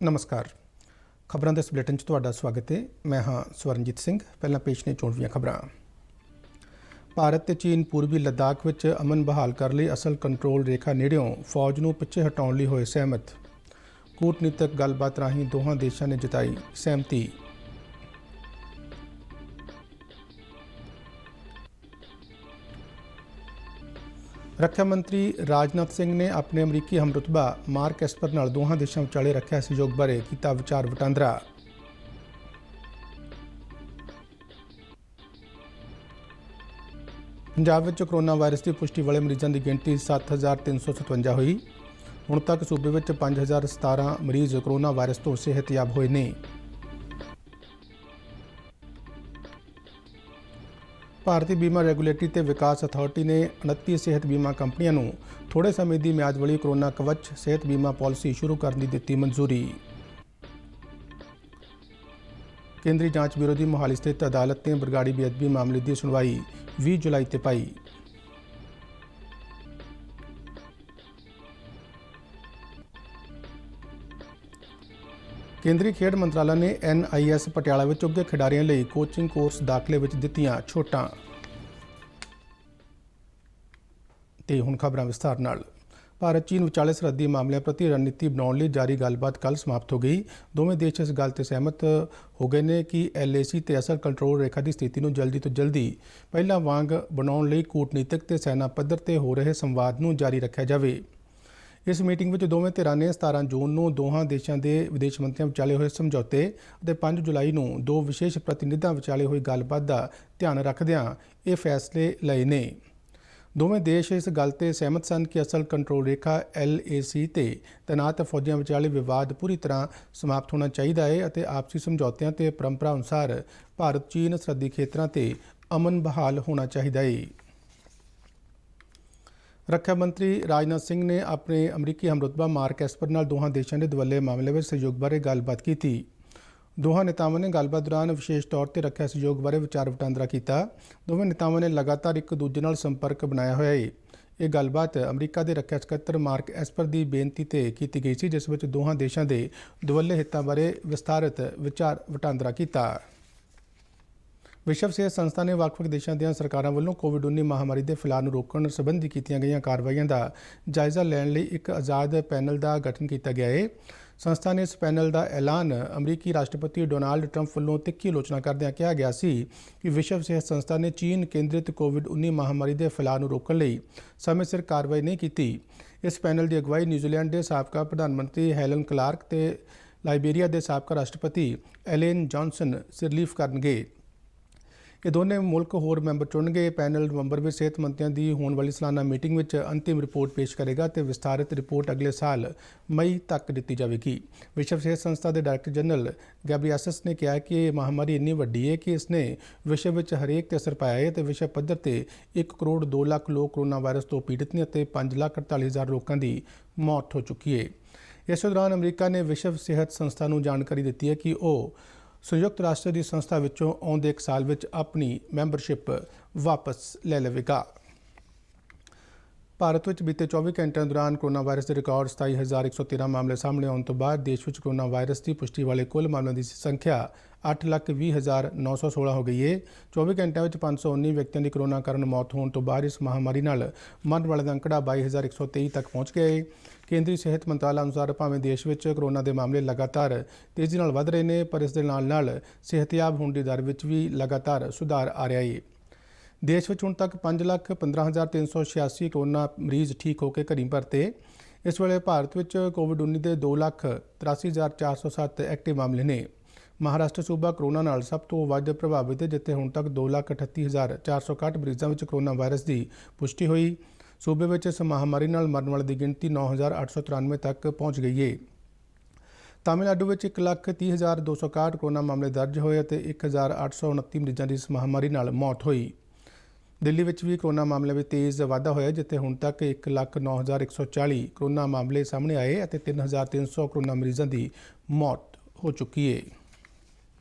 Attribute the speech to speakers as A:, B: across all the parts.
A: नमस्कार। खबरों के इस बुलेटिन तुहाडा स्वागत है। मैं हाँ स्वरनजीत सिंह। पहला पेश ने चोणवीं खबरां। भारत ते चीन पूर्वी लद्दाख विच अमन बहाल करने लई असल कंट्रोल रेखा नेड़ियों फौज नूं पिछे हटाउण लई होए सहमत। कूटनीतिक गलबात राहीं दोहां देशां ने जताई सहमति। रक्षा मंत्री राजनाथ सिंह ने अपने अमरीकी हमरुतबा मार्क एस्पर नाल दोहां देशों विचाले रक्षा सहयोग बारे कीता विचार वटांदरा। पंजाब विच कोरोना वायरस की पुष्टि वाले मरीजों की गिनती 7,357 हुई। हुण तक सूबे विच 5,017 मरीज कोरोना वायरस तो सेहतयाब होए ने। भारतीय बीमा रेगूलेटरी ते विकास अथॉरिटी ने 29 सेहत बीमा कंपनियों नूं थोड़े समय की म्याद वाली कोरोना कवच सेहत बीमा पॉलिसी शुरू करने की दी मंजूरी। केंद्रीय जांच ब्यूरो की मोहाली स्थित अदालत ने बरगाड़ी बेअदबी मामले की सुनवाई 20 जुलाई ते पाई। केंद्रीय खेड मंत्रालय ने NIS पटियाला विच उगे खिडारियों लई कोचिंग कोर्स दाखले विच दित्तियां छूटां। ते हुण खबरां विस्तार नाल। भारत चीन विचाले सरहदी मामलों प्रति रणनीति बनाने लई जारी गलबात कल समाप्त हो गई। दोवें देश इस गल ते सहमत हो गए ने कि LAC ते असल कंट्रोल रेखा की स्थिति नूं जल्दी तो जल्दी पहलां वांग बनाउण लई कूटनीतिक ते सेना पद्धर ते हो रहे संवाद नूं जारी रखिया जावे। इस मीटिंग में दोवें धिरां ने 17 जून नूं दोहां देशों के विदेश मंत्रियों विचाले होए समझौते और 5 जुलाई नूं दो विशेष प्रतिनिधियों विचाले हुई गलबात का ध्यान रखदिआं ये फैसले लए ने। दोवें देश इस गल ते सहमत सन कि असल कंट्रोल रेखा LAC ते तैनात फौजियों विचाले विवाद पूरी तरह समाप्त होना चाहिए है और आपसी समझौतियों ते परंपरा अनुसार भारत चीन सरहदी खेतरां ते अमन बहाल होना चाहिए है। रक्षा मंत्री राजनाथ सिंह ने अपने अमरीकी हमरुतबा मार्क एस्पर नाल दोहां देशों के दुवल्ले मामले में सहयोग बारे गलबात की। दोहां नेतावां ने गलबात दौरान विशेष तौर पर रक्षा सहयोग बारे विचार वटांदरा किया। दोवें नेतावां ने लगातार एक दूजे नाल संपर्क बनाया होया है। ये गलबात अमरीका के रक्षा सकत्तर मार्क एस्पर की बेनती ते की गई सी, जिस विच दोहां देशों के दुवल्ले हितां बारे विस्तारित विचार वटांदरा किया। विश्व सेहत संस्था ने ਵੱਖ-ਵੱਖ देशों ਦੀਆਂ सरकारों वालों कोविड-19 महामारी के फैलाव ਨੂੰ रोकਣ संबंधी कीतियां गईयां कार्रवाइयां का जायजा लैण लई एक आज़ाद पैनल का गठन किया गया है। संस्था ने इस पैनल का ऐलान अमरीकी राष्ट्रपति डोनाल्ड ट्रंप वालों तिखी आलोचना करदਿਆਂ कहा गया सी कि विश्व सेहत संस्था ने चीन केंद्रित कोविड-19 महामारी के फैलाव ਨੂੰ रोकਣ ਲਈ समय सिर कार्रवाई नहीं की। इस पैनल की अगवाई न्यूजीलैंड के साबका प्रधानमंत्री हेलन क्लार्क ते लाइबेरिया के साबका राष्ट्रपति एलेन जॉनसन सिरलीफ करनगे। ये दोनों मुल्क होर मैंबर चुनगे। पैनल नवंबर में सेहत मंत्रियों की होने वाली सालाना मीटिंग में अंतिम रिपोर्ट पेश करेगा तो विस्तारित रिपोर्ट अगले साल मई तक दी जाएगी। विश्व सेहत संस्था के डायरैक्टर जनरल गैब्रियसस ने कहा कि महामारी इन्नी वड्डी है कि इसने विश्व में हरेक ते असर पाया है तो विश्व पद्धर से 1 करोड़ 2 लाख लोग कोरोना वायरस तो पीड़ित ने 5,48,000 लोगों की मौत हो चुकी है। इस दौरान अमरीका ने विश्व सेहत संस्था को जानकारी दी है कि वह संयुक्त राष्ट्र की संस्था विचों आउंदे 1 साल विच अपनी मैंबरशिप वापस ले लेगा। भारत में बीते 24 घंटों दौरान कोरोना वायरस के रिकॉर्ड 27,113 मामले सामने आने तो बाद देश में कोरोना वायरस की पुष्टि वाले कुल मामलों की संख्या 8,20,916 हो गई है। 24 घंटों में 519 व्यक्तियों की कोरोना कारण मौत होने तो बाद इस महामारी नाल मरण वाले का अंकड़ा 22,123 तक पहुँच गया है। केंद्रीय सेहत मंत्रालय अनुसार भावें देश में कोरोना के मामले लगातार तेजी नाल वध रहे हैं, पर इस दे नाल सेहतयाब होने की दर में भी लगातार सुधार आ रहा है। देश में हुण तक 5,15,386 कोरोना मरीज ठीक होकर घरी परते। इस वेले भारत में कोविड-19 के 2,83,407 एक्टिव मामले ने। महाराष्ट्र सूबा कोरोना नाल सब तो वध प्रभावित है, जिथे हुण तक 2,38,461 मरीजों में कोरोना वायरस की पुष्टि हुई। सूबे में इस महामारी नाल मरण वाले की गिनती 9,893 तक पहुँच गई है। तमिलनाडु में 1,30,261 कोरोना मामले दर्ज होए और 1,829 मरीजों की इस महामारी नाल मौत हुई। दिल्ली में भी कोरोना मामले में तेज़ वाधा होया, जिथे हुण तक 1,09,140 कोरोना मामले सामने आए और 3,300 कोरोना मरीजों की मौत हो चुकी है।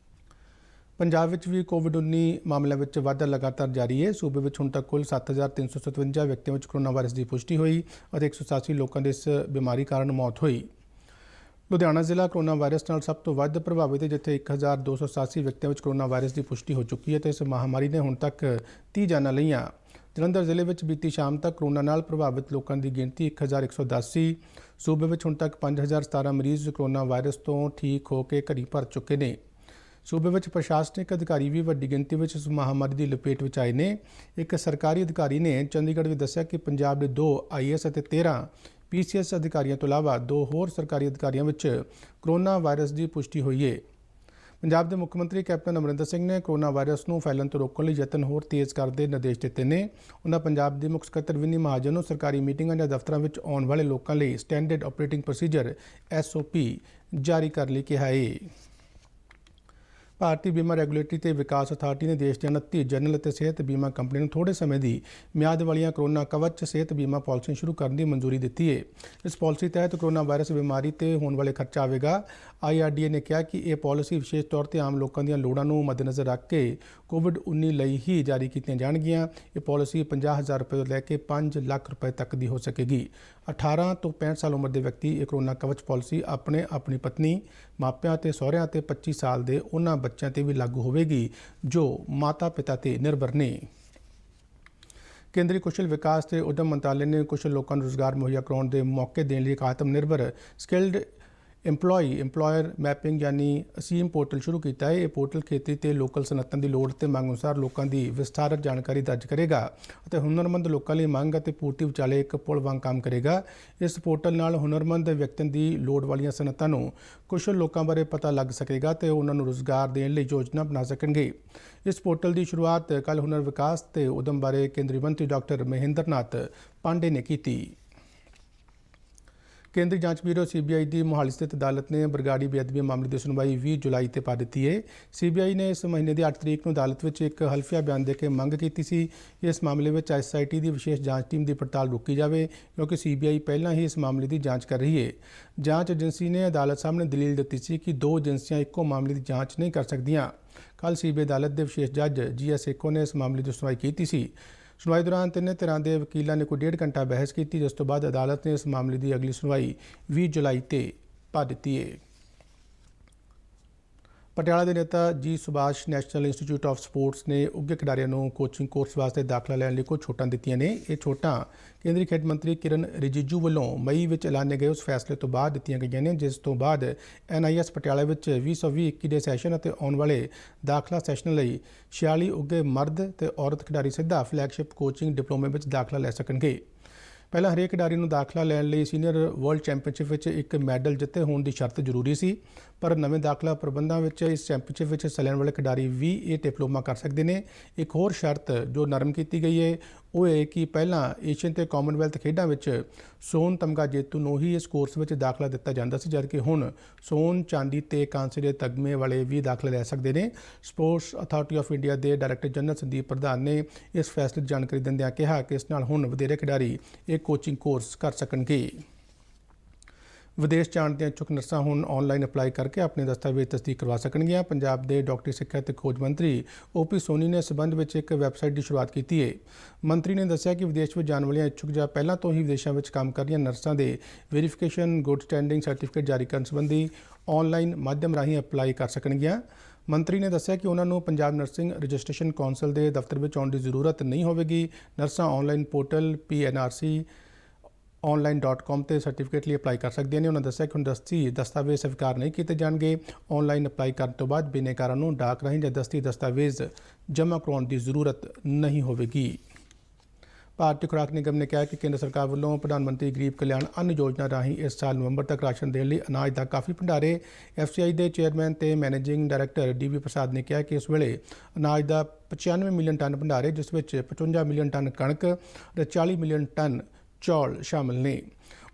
A: पंजाब में भी कोविड-19 मामलों में वाधा लगातार जारी है। सूबे में हुण तक कुल 7,357 व्यक्तियों में कोरोना वायरस की पुष्टि हुई और 187 लोगों की इस बीमारी कारण मौत हुई। ਲੁਧਿਆਣਾ ਜ਼ਿਲ੍ਹਾ ਕੋਰੋਨਾ ਵਾਇਰਸ ਨਾਲ ਸਭ ਤੋਂ ਵੱਧ ਪ੍ਰਭਾਵਿਤ ਹੈ, ਜਿੱਥੇ 1287 ਵਿਅਕਤੀਆਂ ਵਿੱਚ ਕੋਰੋਨਾ ਵਾਇਰਸ ਦੀ ਪੁਸ਼ਟੀ ਹੋ ਚੁੱਕੀ ਹੈ ਤੇ ਇਸ ਮਹਾਮਾਰੀ ਨੇ ਹੁਣ ਤੱਕ 30 ਜਾਨਾਂ ਲਈਆਂ। ਜਲੰਧਰ ਜ਼ਿਲ੍ਹੇ ਵਿੱਚ ਬੀਤੀ ਸ਼ਾਮ ਤੱਕ ਕੋਰੋਨਾ ਨਾਲ ਪ੍ਰਭਾਵਿਤ ਲੋਕਾਂ ਦੀ ਗਿਣਤੀ 1110 ਸੀ। ਸੂਬੇ ਵਿੱਚ ਹੁਣ ਤੱਕ 5017 ਮਰੀਜ਼ ਕੋਰੋਨਾ ਵਾਇਰਸ ਤੋਂ ਠੀਕ ਹੋ ਕੇ ਘਰੀ ਭਰ ਚੁੱਕੇ ਨੇ। ਸੂਬੇ ਵਿੱਚ ਪ੍ਰਸ਼ਾਸਨਿਕ ਅਧਿਕਾਰੀ ਵੀ ਵੱਡੀ ਗਿਣਤੀ ਵਿੱਚ ਇਸ ਮਹਾਮਾਰੀ ਦੀ ਲਪੇਟ ਵਿੱਚ ਆਏ ਨੇ। ਇੱਕ ਸਰਕਾਰੀ ਅਧਿਕਾਰੀ ਨੇ ਚੰਡੀਗੜ੍ਹ ਵਿੱਚ ਦੱਸਿਆ ਕਿ ਪੰਜਾਬ ਦੇ 2 IAS ਅਤੇ 13 PCS ਅਧਿਕਾਰੀਆਂ ਤੋਂ ਇਲਾਵਾ 2 ਹੋਰ ਸਰਕਾਰੀ ਅਧਿਕਾਰੀਆਂ ਵਿੱਚ ਕੋਰੋਨਾ ਵਾਇਰਸ ਦੀ ਪੁਸ਼ਟੀ ਹੋਈ ਹੈ। ਪੰਜਾਬ ਦੇ ਮੁੱਖ ਮੰਤਰੀ ਕੈਪਟਨ ਅਮਰਿੰਦਰ ਸਿੰਘ ਨੇ ਕੋਰੋਨਾ ਵਾਇਰਸ ਨੂੰ ਫੈਲਣ ਤੋਂ ਰੋਕਣ ਲਈ ਯਤਨ ਹੋਰ ਤੇਜ਼ ਕਰਨ ਦੇ ਨਿਰਦੇਸ਼ ਦਿੱਤੇ ਨੇ। ਉਹਨਾਂ ਪੰਜਾਬ ਦੇ ਮੁੱਖ ਸਕੱਤਰ ਵਿਨੀ ਮਹਾਜਨ ਨੂੰ ਸਰਕਾਰੀ ਮੀਟਿੰਗਾਂ ਜਾਂ ਦਫ਼ਤਰਾਂ ਵਿੱਚ ਆਉਣ ਵਾਲੇ ਲੋਕਾਂ ਲਈ ਸਟੈਂਡਰਡ ਆਪਰੇਟਿੰਗ ਪ੍ਰੋਸੀਜਰ SOP ਜਾਰੀ ਕਰਨ ਲਈ ਕਿਹਾ ਹੈ। ਭਾਰਤੀ ਬੀਮਾ ਰੈਗੂਲੇਟਰੀ ਤੇ ਵਿਕਾਸ ਅਥਾਰਟੀ ਨੇ ਦੇਸ਼ ਦੀਆਂ 29 ਜਨਰਲ ਅਤੇ ਸਿਹਤ ਬੀਮਾ ਕੰਪਨੀਆਂ ਨੂੰ ਥੋੜ੍ਹੇ ਸਮੇਂ ਦੀ ਮਿਆਦ ਵਾਲੀਆਂ ਕੋਰੋਨਾ ਕਵਚ ਸਿਹਤ ਬੀਮਾ ਪਾਲਿਸੀਆਂ ਸ਼ੁਰੂ ਕਰਨ ਦੀ ਮਨਜ਼ੂਰੀ ਦਿੱਤੀ ਹੈ। ਇਸ ਪਾਲਿਸੀ ਤਹਿਤ ਕੋਰੋਨਾ ਵਾਇਰਸ ਬਿਮਾਰੀ ਤੇ ਹੋਣ ਵਾਲੇ ਖਰਚਾ ਆਵੇਗਾ। IRDA ਨੇ ਕਿਹਾ ਕਿ ਇਹ ਪਾਲਿਸੀ ਵਿਸ਼ੇਸ਼ ਤੌਰ ਤੇ ਆਮ ਲੋਕਾਂ ਦੀਆਂ ਲੋੜਾਂ ਨੂੰ ਮੱਦੇਨਜ਼ਰ ਰੱਖ ਕੇ COVID-19 ਲਈ ਹੀ ਜਾਰੀ ਕੀਤੀਆਂ ਜਾਣਗੀਆਂ। ਇਹ ਪਾਲਿਸੀ 50,000 ਰੁਪਏ ਤੋਂ ਲੈ ਕੇ 5 ਲੱਖ ਰੁਪਏ ਤੱਕ ਦੀ ਹੋ ਸਕੇਗੀ। 18 ਤੋਂ 65 ਸਾਲ ਉਮਰ ਦੇ ਵਿਅਕਤੀ ਇਹ ਕੋਰੋਨਾ ਕਵਚ ਪਾਲਿਸੀ ਆਪਣੀ ਪਤਨੀ, ਮਾਪਿਆਂ ਤੇ ਸਹੁਰਿਆਂ ਤੇ 25 ਸਾਲ ਦੇ ਉਹਨਾਂ ਬੱਚਿਆਂ ਤੇ ਵੀ ਲਾਗੂ ਹੋਵੇਗੀ ਜੋ ਮਾਤਾ-ਪਿਤਾ ਤੇ ਨਿਰਭਰ ਨੇ। ਕੇਂਦਰੀ ਕੁਸ਼ਲ ਵਿਕਾਸ ਤੇ ਉਦਮ ਮੰਤਰਾਲੇ ਨੇ ਕੁਸ਼ਲ ਲੋਕਾਂ ਨੂੰ ਰੁਜ਼ਗਾਰ ਮੁਹੱਈਆ ਕਰਾਉਣ ਦੇ ਮੌਕੇ ਦੇਣ ਲਈ ਇੱਕ ਆਤਮ ਨਿਰਭਰ ਸਕਿਲਡ ਇੰਪਲੋਇਰ ਮੈਪਿੰਗ ਯਾਨੀ ਅਸੀਮ ਪੋਰਟਲ ਸ਼ੁਰੂ ਕੀਤਾ ਹੈ। ਇਹ ਪੋਰਟਲ ਖੇਤੀ ਤੇ ਲੋਕਲ ਸਨਅਤਾਂ ਦੀ ਲੋੜ ਤੇ ਮੰਗ ਅਨੁਸਾਰ ਲੋਕਾਂ ਦੀ ਵਿਸਥਾਰਤ ਜਾਣਕਾਰੀ ਦਰਜ ਕਰੇਗਾ ਅਤੇ ਹੁਨਰਮੰਦ ਲੋਕਾਂ ਲਈ ਮੰਗ ਅਤੇ ਪੂਰਤੀ ਵਿਚਾਲੇ ਇੱਕ ਪੁਲ ਵਾਂਗ ਕੰਮ ਕਰੇਗਾ। ਇਸ ਪੋਰਟਲ ਨਾਲ ਹੁਨਰਮੰਦ ਵਿਅਕਤੀਆਂ ਦੀ ਲੋੜ ਵਾਲੀਆਂ ਸਨਅਤਾਂ ਨੂੰ ਕੁਸ਼ਲ ਲੋਕਾਂ ਬਾਰੇ ਪਤਾ ਲੱਗ ਸਕੇਗਾ ਤੇ ਉਹਨਾਂ ਨੂੰ ਰੁਜ਼ਗਾਰ ਦੇਣ ਲਈ ਯੋਜਨਾ ਬਣਾ ਸਕਣਗੇ। ਇਸ ਪੋਰਟਲ ਦੀ ਸ਼ੁਰੂਆਤ ਕੱਲ੍ਹ ਹੁਨਰ ਵਿਕਾਸ ਤੇ ਉਦਮ ਬਾਰੇ ਕੇਂਦਰੀ ਮੰਤਰੀ ਡਾਕਟਰ ਮਹਿੰਦਰ ਨਾਥ ਪਾਂਡੇ ਨੇ ਕੀਤੀ। ਕੇਂਦਰੀ ਜਾਂਚ ਬਿਊਰੋ CBI ਦੀ ਮੋਹਾਲੀ ਸਥਿਤ ਅਦਾਲਤ ਨੇ ਬਰਗਾੜੀ ਬੇਅਦਬੀ ਮਾਮਲੇ ਦੀ ਸੁਣਵਾਈ 20 ਜੁਲਾਈ ਤੇ ਪਾ ਦਿੱਤੀ ਹੈ। CBI ਨੇ ਇਸ ਮਹੀਨੇ ਦੀ 8 ਤਰੀਕ ਨੂੰ ਅਦਾਲਤ ਵਿੱਚ ਇੱਕ ਹਲਫੀਆ ਬਿਆਨ ਦੇ ਕੇ ਮੰਗ ਕੀਤੀ ਸੀ ਕਿ ਇਸ ਮਾਮਲੇ ਵਿੱਚ SIT ਦੀ ਵਿਸ਼ੇਸ਼ ਜਾਂਚ ਟੀਮ ਦੀ ਪੜਤਾਲ ਰੋਕੀ ਜਾਵੇ, ਕਿਉਂਕਿ CBI ਪਹਿਲਾਂ ਹੀ ਇਸ ਮਾਮਲੇ ਦੀ ਜਾਂਚ ਕਰ ਰਹੀ ਹੈ। ਜਾਂਚ ਏਜੰਸੀ ਨੇ ਅਦਾਲਤ ਸਾਹਮਣੇ ਦਲੀਲ ਦਿੱਤੀ ਸੀ ਕਿ 2 ਏਜੰਸੀਆਂ ਇੱਕੋ ਮਾਮਲੇ ਦੀ ਜਾਂਚ ਨਹੀਂ ਕਰ ਸਕਦੀਆਂ। ਕੱਲ੍ਹ CBI ਅਦਾਲਤ ਦੇ ਵਿਸ਼ੇਸ਼ ਜੱਜ GS ਏਕੋ ਨੇ ਇਸ ਮਾਮਲੇ ਦੀ ਸੁਣਵਾਈ ਕੀਤੀ ਸੀ। ਸੁਣਵਾਈ ਦੌਰਾਨ ਤਿੰਨੇ ਧਿਰਾਂ ਦੇ ਵਕੀਲਾਂ ਨੇ ਕੋਈ 1.5 ਘੰਟਾ ਬਹਿਸ ਕੀਤੀ, ਜਿਸ ਤੋਂ ਬਾਅਦ ਅਦਾਲਤ ਨੇ ਇਸ ਮਾਮਲੇ ਦੀ ਅਗਲੀ ਸੁਣਵਾਈ 20 ਜੁਲਾਈ ਤੇ ਪਾ ਦਿੱਤੀ ਹੈ। ਪਟਿਆਲਾ ਦੇ Neta ji Subhash national institute of sports ਨੇ ਉੱਘੇ ਖਿਡਾਰੀਆਂ ਨੂੰ ਕੋਚਿੰਗ ਕੋਰਸ ਵਾਸਤੇ ਦਾਖਲਾ ਲੈਣ ਲਈ ਕੁਝ ਛੋਟਾਂ ਦਿੱਤੀਆਂ ਨੇ। ਇਹ ਛੋਟਾਂ ਕੇਂਦਰੀ ਖੇਡ ਮੰਤਰੀ ਕਿਰਨ ਰਿਜੀਜੂ ਵੱਲੋਂ ਮਈ ਵਿੱਚ ਐਲਾਨੇ ਗਏ ਉਸ ਫੈਸਲੇ ਤੋਂ ਬਾਅਦ ਦਿੱਤੀਆਂ ਗਈਆਂ ਨੇ, ਜਿਸ ਤੋਂ ਬਾਅਦ NIS ਪਟਿਆਲਾ ਵਿੱਚ 2020-21 ਦੇ ਸੈਸ਼ਨ ਅਤੇ ਆਉਣ ਵਾਲੇ ਦਾਖਲਾ ਸੈਸ਼ਨ ਲਈ 46 ਉੱਘੇ ਮਰਦ ਤੇ ਔਰਤ ਖਿਡਾਰੀ ਸਿੱਧਾ ਫਲੈਗਸ਼ਿਪ ਕੋਚਿੰਗ ਡਿਪਲੋਮੇ ਵਿੱਚ ਦਾਖਲਾ ਲੈ ਸਕਣਗੇ। ਪਹਿਲਾਂ ਹਰੇਕ ਖਿਡਾਰੀ ਨੂੰ ਦਾਖਲਾ ਲੈਣ ਲਈ ਸੀਨੀਅਰ ਵਰਲਡ ਚੈਂਪੀਅਨਸ਼ਿਪ ਵਿੱਚ ਇੱਕ ਮੈਡਲ ਜਿੱਤੇ ਹੋਣ ਦੀ ਸ਼ਰਤ ਜ਼ਰੂਰੀ ਸੀ, ਪਰ ਨਵੇਂ ਦਾਖਲਾ ਪ੍ਰਬੰਧਾਂ ਵਿੱਚ ਇਸ ਚੈਂਪੀਅਨਸ਼ਿਪ ਵਿੱਚ ਹਿੱਸਾ ਲੈਣ ਵਾਲੇ ਖਿਡਾਰੀ ਵੀ ਇਹ ਡਿਪਲੋਮਾ ਕਰ ਸਕਦੇ ਨੇ। ਇੱਕ ਹੋਰ ਸ਼ਰਤ ਜੋ ਨਰਮ ਕੀਤੀ ਗਈ ਹੈ ਉਹ ਇਹ ਕਿ ਪਹਿਲਾਂ ਏਸ਼ੀਅਨ ਤੇ ਕਾਮਨਵੈਲਥ ਖੇਡਾਂ ਵਿੱਚ ਸੋਨ ਤਮਗਾ ਜੇਤੂ ਨੂੰ ਹੀ ਇਸ ਕੋਰਸ ਵਿੱਚ ਦਾਖਲਾ ਦਿੱਤਾ ਜਾਂਦਾ ਸੀ, ਜਦਕਿ ਹੁਣ ਸੋਨ, ਚਾਂਦੀ ਤੇ ਕਾਂਸੇ ਦੇ ਤਗਮੇ ਵਾਲੇ ਵੀ ਦਾਖਲਾ ਲੈ ਸਕਦੇ ਨੇ। ਸਪੋਰਟਸ ਅਥਾਰਟੀ ਆਫ ਇੰਡੀਆ ਦੇ ਡਾਇਰੈਕਟਰ ਜਨਰਲ ਸੰਦੀਪ ਪ੍ਰਧਾਨ ਨੇ ਇਸ ਫੈਸਲੇ ਦੀ ਜਾਣਕਾਰੀ ਦਿੰਦਿਆਂ ਕਿਹਾ ਕਿ ਇਸ ਨਾਲ ਹੁਣ ਵਧੇਰੇ ਖਿਡਾਰੀ ਇਹ ਕੋਚਿੰਗ ਕੋਰਸ ਕਰ ਸਕਣਗੇ। ਵਿਦੇਸ਼ ਜਾਣ ਦੀਆਂ ਇੱਛੁਕ ਨਰਸਾਂ ਹੁਣ ਆਨਲਾਈਨ ਅਪਲਾਈ ਕਰਕੇ ਆਪਣੇ ਦਸਤਾਵੇਜ਼ ਤਸਦੀਕ ਕਰਵਾ ਸਕਣਗੀਆਂ। ਪੰਜਾਬ ਦੇ ਡਾਕਟਰੀ ਸਿੱਖਿਆ ਤੇ ਖੋਜ ਮੰਤਰੀ OP ਸੋਨੀ ਨੇ ਇਸ ਸੰਬੰਧ ਵਿੱਚ ਇੱਕ ਵੈਬਸਾਈਟ ਦੀ ਸ਼ੁਰੂਆਤ ਕੀਤੀ ਹੈ। ਮੰਤਰੀ ਨੇ ਦੱਸਿਆ ਕਿ ਵਿਦੇਸ਼ ਵਿੱਚ ਜਾਣ ਵਾਲੀਆਂ ਇੱਛੁਕ ਜਾਂ ਪਹਿਲਾਂ ਤੋਂ ਹੀ ਵਿਦੇਸ਼ਾਂ ਵਿੱਚ ਕੰਮ ਕਰ ਰਹੀਆਂ ਨਰਸਾਂ ਦੇ ਵੈਰੀਫਿਕੇਸ਼ਨ ਗੁੱਡ ਸਟੈਂਡਿੰਗ ਸਰਟੀਫਿਕੇਟ ਜਾਰੀ ਕਰਨ ਸੰਬੰਧੀ ਆਨਲਾਈਨ ਮਾਧਿਅਮ ਰਾਹੀਂ ਅਪਲਾਈ ਕਰ ਸਕਣਗੀਆਂ। ਮੰਤਰੀ ਨੇ ਦੱਸਿਆ ਕਿ ਉਹਨਾਂ ਨੂੰ ਪੰਜਾਬ ਨਰਸਿੰਗ ਰਜਿਸਟ੍ਰੇਸ਼ਨ ਕੌਂਸਲ ਦੇ ਦਫ਼ਤਰ ਵਿੱਚ ਆਉਣ ਦੀ ਜ਼ਰੂਰਤ ਨਹੀਂ ਹੋਵੇਗੀ। ਨਰਸਾਂ ਆਨਲਾਈਨ ਪੋਰਟਲ PNRC.online.com ਤੇ ਸਰਟੀਫਿਕੇਟ ਲਈ ਅਪਲਾਈ ਕਰ ਸਕਦੀਆਂ ਨੇ। ਉਹਨਾਂ ਦੱਸਿਆ ਕਿ ਹੁਣ ਦਸਤਾਵੇਜ਼ ਸਵੀਕਾਰ ਨਹੀਂ ਕੀਤੇ ਜਾਣਗੇ। ਆਨਲਾਈਨ ਅਪਲਾਈ ਕਰਨ ਤੋਂ ਬਾਅਦ ਬਿਨੇਕਾਰਾਂ ਨੂੰ ਡਾਕ ਰਾਹੀਂ ਜਾਂ ਦਸਤਾਵੇਜ਼ ਜਮ੍ਹਾਂ ਕਰਾਉਣ ਦੀ ਜ਼ਰੂਰਤ ਨਹੀਂ ਹੋਵੇਗੀ। ਭਾਰਤੀ ਖੁਰਾਕ ਨਿਗਮ ਨੇ ਕਿਹਾ ਕਿ ਕੇਂਦਰ ਸਰਕਾਰ ਵੱਲੋਂ ਪ੍ਰਧਾਨ ਮੰਤਰੀ ਗਰੀਬ ਕਲਿਆਣ ਅੰਨ ਯੋਜਨਾ ਰਾਹੀਂ ਇਸ ਸਾਲ ਨਵੰਬਰ ਤੱਕ ਰਾਸ਼ਨ ਦੇਣ ਲਈ ਅਨਾਜ ਦਾ ਕਾਫੀ ਭੰਡਾਰ ਹੈ। FCI ਦੇ ਚੇਅਰਮੈਨ ਤੇ ਮੈਨੇਜਿੰਗ ਡਾਇਰੈਕਟਰ DV ਪ੍ਰਸਾਦ ਨੇ ਕਿਹਾ ਕਿ ਇਸ ਵੇਲੇ ਅਨਾਜ ਦਾ 95 ਮਿਲੀਅਨ ਟਨ ਭੰਡਾਰ ਹੈ, ਜਿਸ ਵਿੱਚ 55 ਮਿਲੀਅਨ ਟਨ ਕਣਕ ਅਤੇ 40 ਮਿਲੀਅਨ ਟਨ ਚੌਲ ਸ਼ਾਮਲ ਨੇ।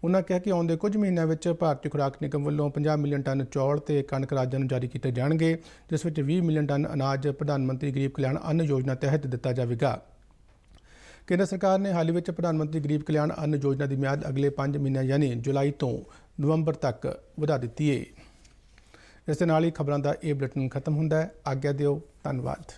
A: ਉਨ੍ਹਾਂ ਕਿਹਾ ਕਿ ਆਉਂਦੇ ਕੁਝ ਮਹੀਨਿਆਂ ਵਿੱਚ ਭਾਰਤੀ ਖੁਰਾਕ ਨਿਗਮ ਵੱਲੋਂ 50 ਮਿਲੀਅਨ ਟਨ ਚੌਲ ਤੇ ਕਣਕ ਰਾਜਾਂ ਨੂੰ ਜਾਰੀ ਕੀਤੇ ਜਾਣਗੇ, ਜਿਸ ਵਿੱਚ 20 ਮਿਲੀਅਨ ਟਨ ਅਨਾਜ ਪ੍ਰਧਾਨ ਮੰਤਰੀ ਗਰੀਬ ਕਲਿਆਣ ਅੰਨ ਯੋਜਨਾ ਤਹਿਤ ਦਿੱਤਾ ਜਾਵੇਗਾ। ਕੇਂਦਰ ਸਰਕਾਰ ਨੇ ਹਾਲ ਹੀ ਵਿੱਚ ਪ੍ਰਧਾਨ ਮੰਤਰੀ ਗਰੀਬ ਕਲਿਆਣ ਅੰਨ ਯੋਜਨਾ ਦੀ ਮਿਆਦ ਅਗਲੇ 5 ਮਹੀਨਿਆਂ ਯਾਨੀ ਜੁਲਾਈ ਤੋਂ ਨਵੰਬਰ ਤੱਕ ਵਧਾ ਦਿੱਤੀ ਹੈ। ਇਸ ਦੇ ਨਾਲ ਹੀ ਖਬਰਾਂ ਦਾ ਇਹ ਬੁਲੇਟਿਨ ਖਤਮ ਹੁੰਦਾ ਹੈ। ਆਗਿਆ ਦਿਓ। ਧੰਨਵਾਦ।